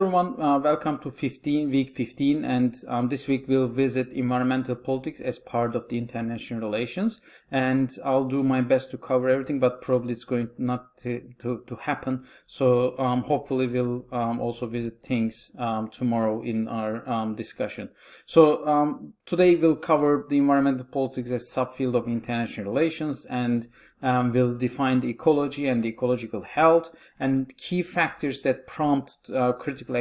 Everyone, welcome to week 15, and this week we'll visit environmental politics as part of the international relations, and I'll do my best to cover everything, but probably it's going not to happen, so hopefully we'll also visit things tomorrow in our discussion. So today we'll cover the environmental politics as subfield of international relations, and we'll define the ecology and the ecological health and key factors that prompt critical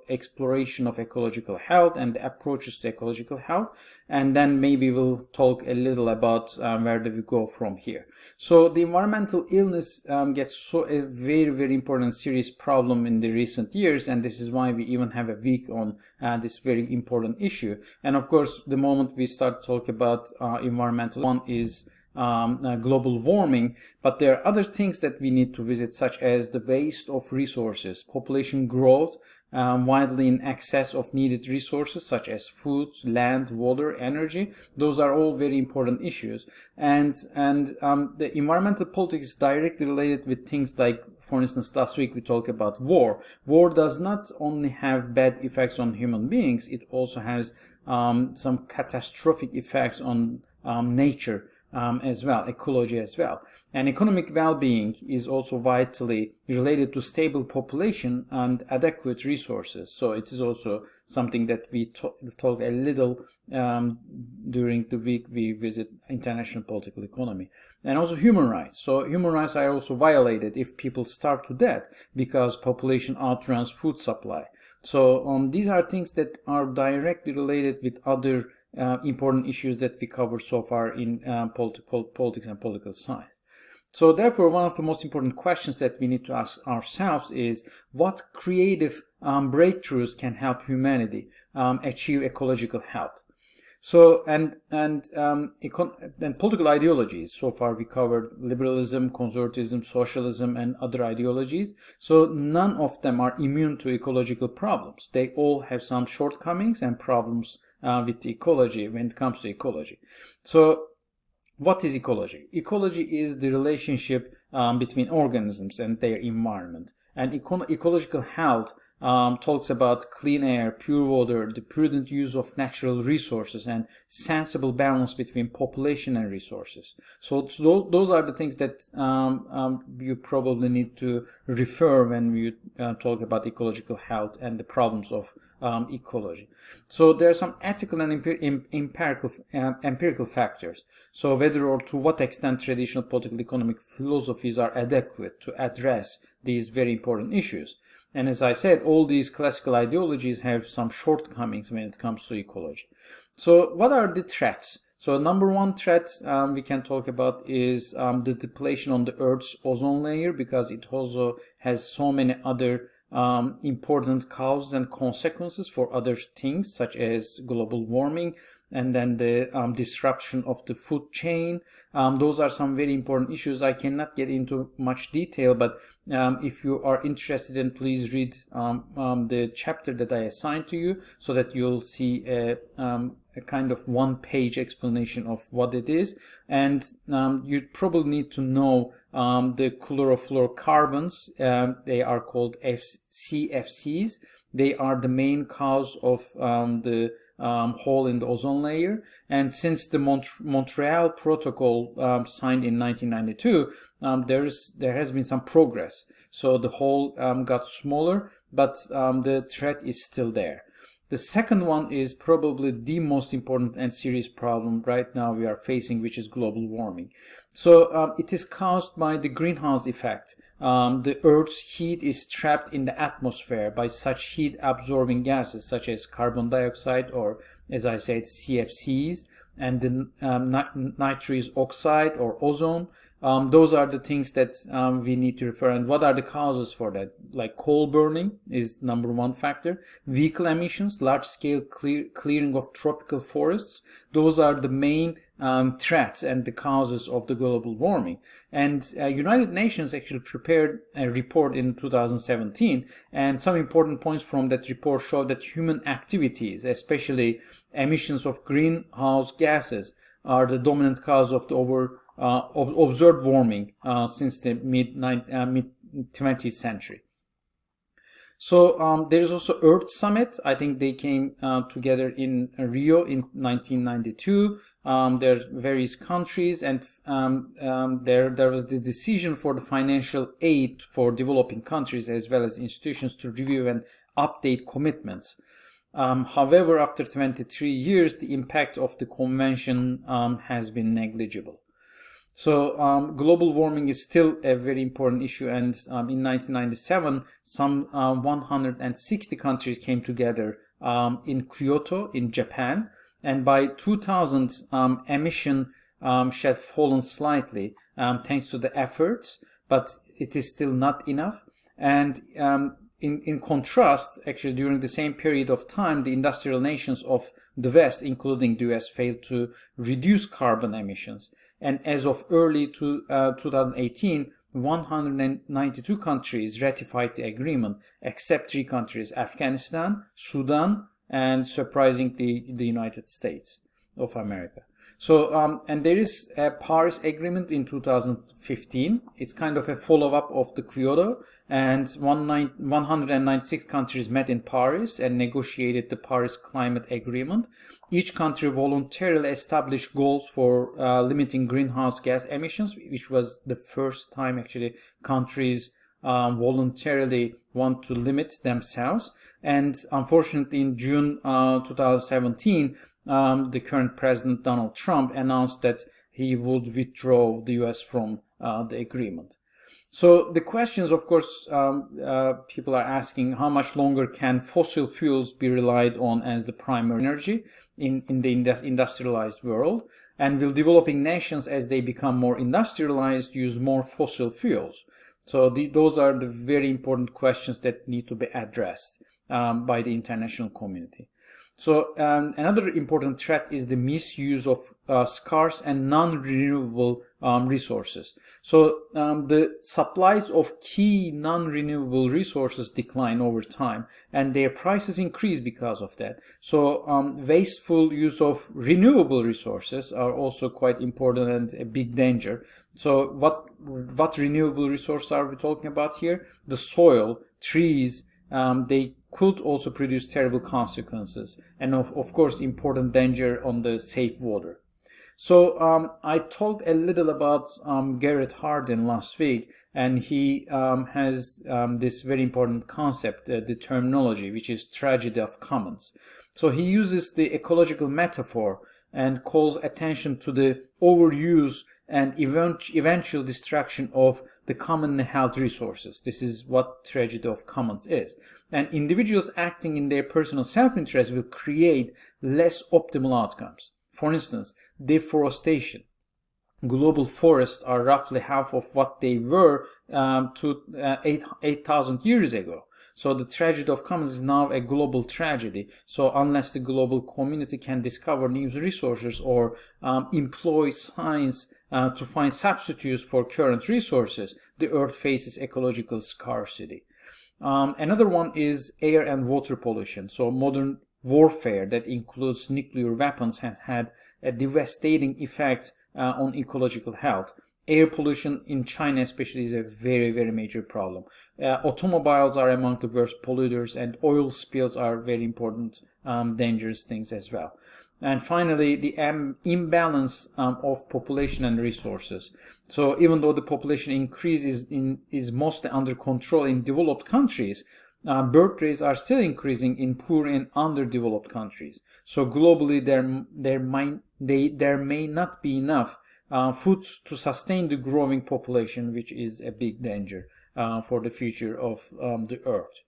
exploration of ecological health and the approaches to ecological health, and then maybe we'll talk a little about where do we go from here. So the environmental illness gets a very important serious problem in the recent years, and this is why we even have a week on this very important issue. And of course, the moment we start to talk about environmental, one is global warming, but there are other things that we need to visit, such as the waste of resources, population growth, widely in excess of needed resources such as food, land, water, energy. Those are all very important issues, and the environmental politics is directly related with things like, for instance, last week we talked about war. War does not only have bad effects on human beings, it also has some catastrophic effects on nature as well, ecology as well. And economic well-being is also vitally related to stable population and adequate resources. So it is also something that we talk a little during the week we visit international political economy. And also human rights. So human rights are also violated if people starve to death because population outruns food supply. So these are things that are directly related with other important issues that we covered so far in politics and political science. So therefore, one of the most important questions that we need to ask ourselves is what creative breakthroughs can help humanity achieve ecological health. So and political ideologies. So far we covered liberalism, conservatism, socialism, and other ideologies. So none of them are immune to ecological problems. They all have some shortcomings and problems with ecology when it comes to ecology. So what is ecology? Ecology is the relationship between organisms and their environment. And ecological health talks about clean air, pure water, the prudent use of natural resources, and sensible balance between population and resources. So those are the things that you probably need to refer when you talk about ecological health and the problems of ecology. So there are some ethical and empirical factors. So whether or to what extent traditional political economic philosophies are adequate to address these very important issues. And as I said, all these classical ideologies have some shortcomings when it comes to ecology. So what are the threats? So number one threat we can talk about is the depletion on the Earth's ozone layer, because it also has so many other important causes and consequences for other things, such as global warming, and then the disruption of the food chain. Those are some very important issues. I cannot get into much detail, but if you are interested, then please read the chapter that I assigned to you, so that you'll see a kind of one-page explanation of what it is. And you probably need to know the chlorofluorocarbons. They are called CFCs. They are the main cause of the hole in the ozone layer. And since the Montreal Protocol signed in 1992, there has been some progress. So the hole got smaller, but the threat is still there. The second one is probably the most important and serious problem right now we are facing, which is global warming. So it is caused by the greenhouse effect. The Earth's heat is trapped in the atmosphere by such heat-absorbing gases such as carbon dioxide, or, as I said, CFCs, and the nitrous oxide or ozone. Those are the things that we need to refer. And what are the causes for that? Like coal burning is number one factor. Vehicle emissions, large-scale clearing of tropical forests. Those are the main threats and the causes of the global warming. And United Nations actually prepared a report in 2017, and some important points from that report show that human activities, especially emissions of greenhouse gases, are the dominant cause of the observed warming since the mid 20th century. So there is also Earth Summit. I think they came together in Rio in 1992. There's various countries, and there was the decision for the financial aid for developing countries as well as institutions to review and update commitments. However, after 23 years, the impact of the convention has been negligible. So global warming is still a very important issue, and in 1997, some 160 countries came together in Kyoto, in Japan, and by 2000, emission had fallen slightly thanks to the efforts, but it is still not enough. And in contrast, actually, during the same period of time, the industrial nations of the West, including the US, failed to reduce carbon emissions. And as of early 2018, 192 countries ratified the agreement, except 3 countries, Afghanistan, Sudan, and surprisingly, the United States of America. So, and there is a Paris Agreement in 2015. It's kind of a follow-up of the Kyoto, and 196 countries met in Paris and negotiated the Paris Climate Agreement. Each country voluntarily established goals for limiting greenhouse gas emissions, which was the first time actually countries voluntarily want to limit themselves. And unfortunately, in June 2017, the current president, Donald Trump, announced that he would withdraw the US from the agreement. So the questions, of course, people are asking, how much longer can fossil fuels be relied on as the primary energy in the industrialized world? And will developing nations, as they become more industrialized, use more fossil fuels? So those are the very important questions that need to be addressed by the international community. So another important threat is the misuse of scarce and non-renewable resources. So the supplies of key non-renewable resources decline over time, and their prices increase because of that. So wasteful use of renewable resources are also quite important and a big danger. So what renewable resources are we talking about here? The soil, trees, they could also produce terrible consequences, and of course important danger on the safe water. So I talked a little about Garrett Hardin last week, and he has this very important concept, the terminology, which is tragedy of commons. So he uses the ecological metaphor and calls attention to the overuse and eventual destruction of the commonly held resources. This is what tragedy of commons is. And individuals acting in their personal self-interest will create less optimal outcomes. For instance, deforestation. Global forests are roughly half of what they were 8,000 years ago. So the tragedy of commons is now a global tragedy. So unless the global community can discover new resources or employ science to find substitutes for current resources, the Earth faces ecological scarcity. Another one is air and water pollution. So modern warfare that includes nuclear weapons has had a devastating effect on ecological health. Air pollution in China especially is a very, very major problem. Automobiles are among the worst polluters, and oil spills are very important, dangerous things as well. And finally, the imbalance of population and resources. So even though the population increase is mostly under control in developed countries, birth rates are still increasing in poor and underdeveloped countries. So globally, there may not be enough food to sustain the growing population, which is a big danger for the future of the Earth.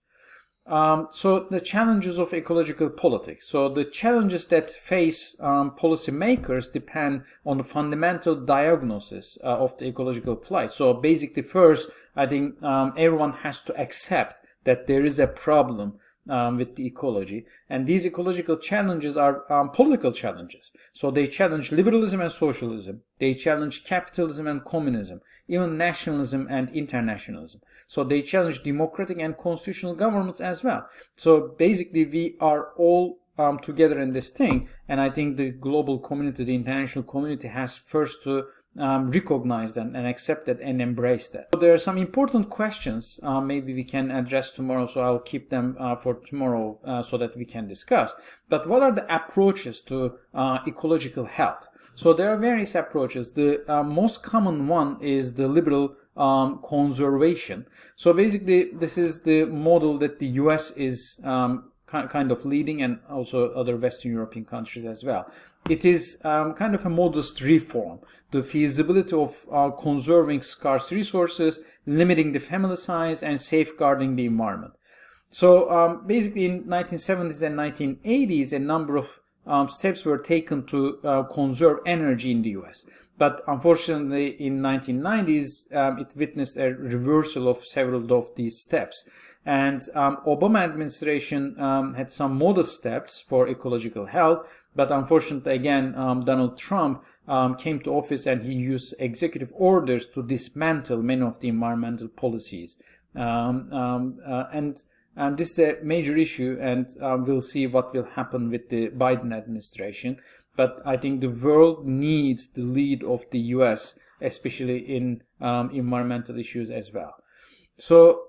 So the challenges of ecological politics. So the challenges that face policymakers depend on the fundamental diagnosis of the ecological plight. So basically, first, I think everyone has to accept that there is a problem with the ecology, and these ecological challenges are political challenges. So they challenge liberalism and socialism, they challenge capitalism and communism, even nationalism and internationalism. So they challenge democratic and constitutional governments as well. So basically, we are all together in this thing, and I think the global community, the international community, has first to recognized and accepted and embraced that. So there are some important questions maybe we can address tomorrow, so I'll keep them for tomorrow so that we can discuss. But what are the approaches to ecological health? So there are various approaches. The most common one is the liberal conservation. So basically this is the model that the US is kind of leading, and also other Western European countries as well. It is kind of a modest reform. The feasibility of conserving scarce resources, limiting the family size, and safeguarding the environment. So basically in 1970s and 1980s, a number of steps were taken to conserve energy in the US. But unfortunately in 1990s, it witnessed a reversal of several of these steps. And Obama administration had some modest steps for ecological health, but unfortunately again Donald Trump came to office and he used executive orders to dismantle many of the environmental policies. And this is a major issue, and we'll see what will happen with the Biden administration. But I think the world needs the lead of the US, especially in environmental issues as well. So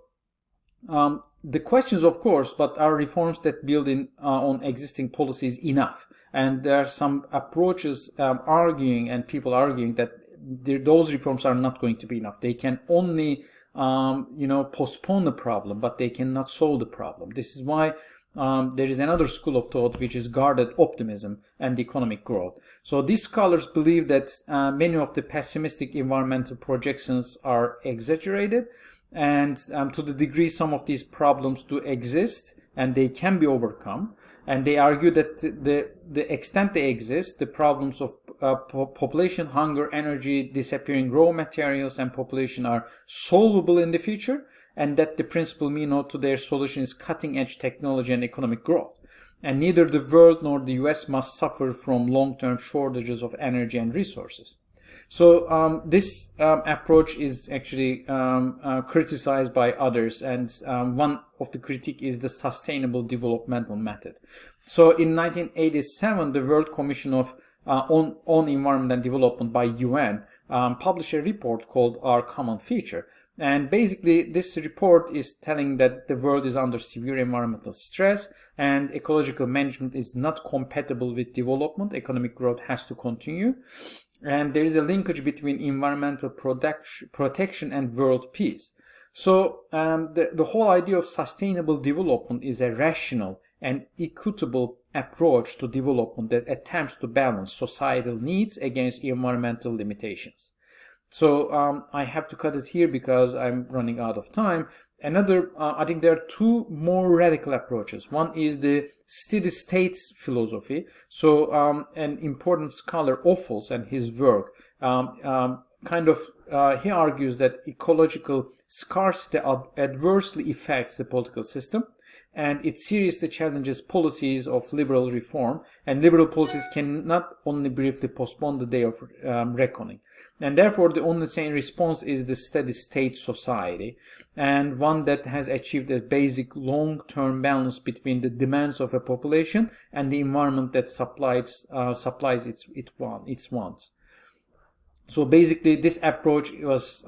the question is, of course, but are reforms that build on existing policies enough? And there are some approaches arguing, and people arguing, that those reforms are not going to be enough. They can only postpone the problem, but they cannot solve the problem. This is why there is another school of thought, which is guarded optimism and economic growth. So these scholars believe that many of the pessimistic environmental projections are exaggerated, and to the degree some of these problems do exist and they can be overcome. And they argue that the extent they exist, the problems of population, hunger, energy, disappearing raw materials, and population are solvable in the future, and that the principal mean to their solution is cutting-edge technology and economic growth. And neither the world nor the US must suffer from long-term shortages of energy and resources. So this approach is actually criticized by others, and one of the critique is the sustainable developmental method. So in 1987, the World Commission on Environment and Development by UN published a report called Our Common Future. And basically this report is telling that the world is under severe environmental stress and ecological management is not compatible with development. Economic growth has to continue. And there is a linkage between environmental protection and world peace. So the whole idea of sustainable development is a rational and equitable approach to development that attempts to balance societal needs against environmental limitations. So I have to cut it here because I'm running out of time. I think there are two more radical approaches. One is the steady states philosophy. So an important scholar, Ophuls, and his work, he argues that ecological scarcity adversely affects the political system, and it seriously challenges policies of liberal reform, and liberal policies can not only briefly postpone the day of reckoning. And therefore the only sane response is the steady state society, and one that has achieved a basic long-term balance between the demands of a population and the environment that supplies its wants. So basically this approach was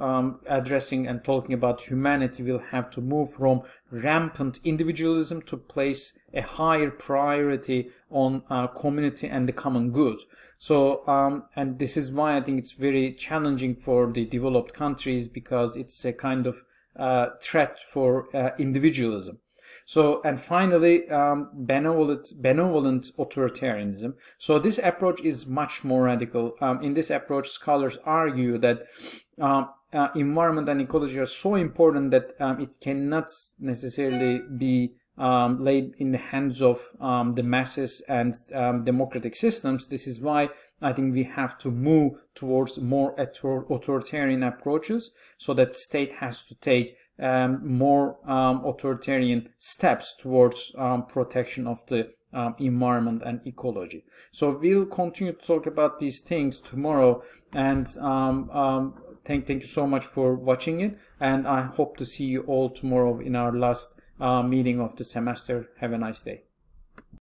addressing and talking about humanity will have to move from rampant individualism to place a higher priority on community and the common good. So and this is why I think it's very challenging for the developed countries, because it's a kind of threat for individualism. So, and finally, benevolent authoritarianism. So this approach is much more radical. In this approach, scholars argue that environment and ecology are so important that it cannot necessarily be laid in the hands of the masses and democratic systems. This is why I think we have to move towards more authoritarian approaches, so that state has to take more authoritarian steps towards protection of the environment and ecology. So we'll continue to talk about these things tomorrow, and thank you so much for watching it, and I hope to see you all tomorrow in our last meeting of the semester. Have a nice day.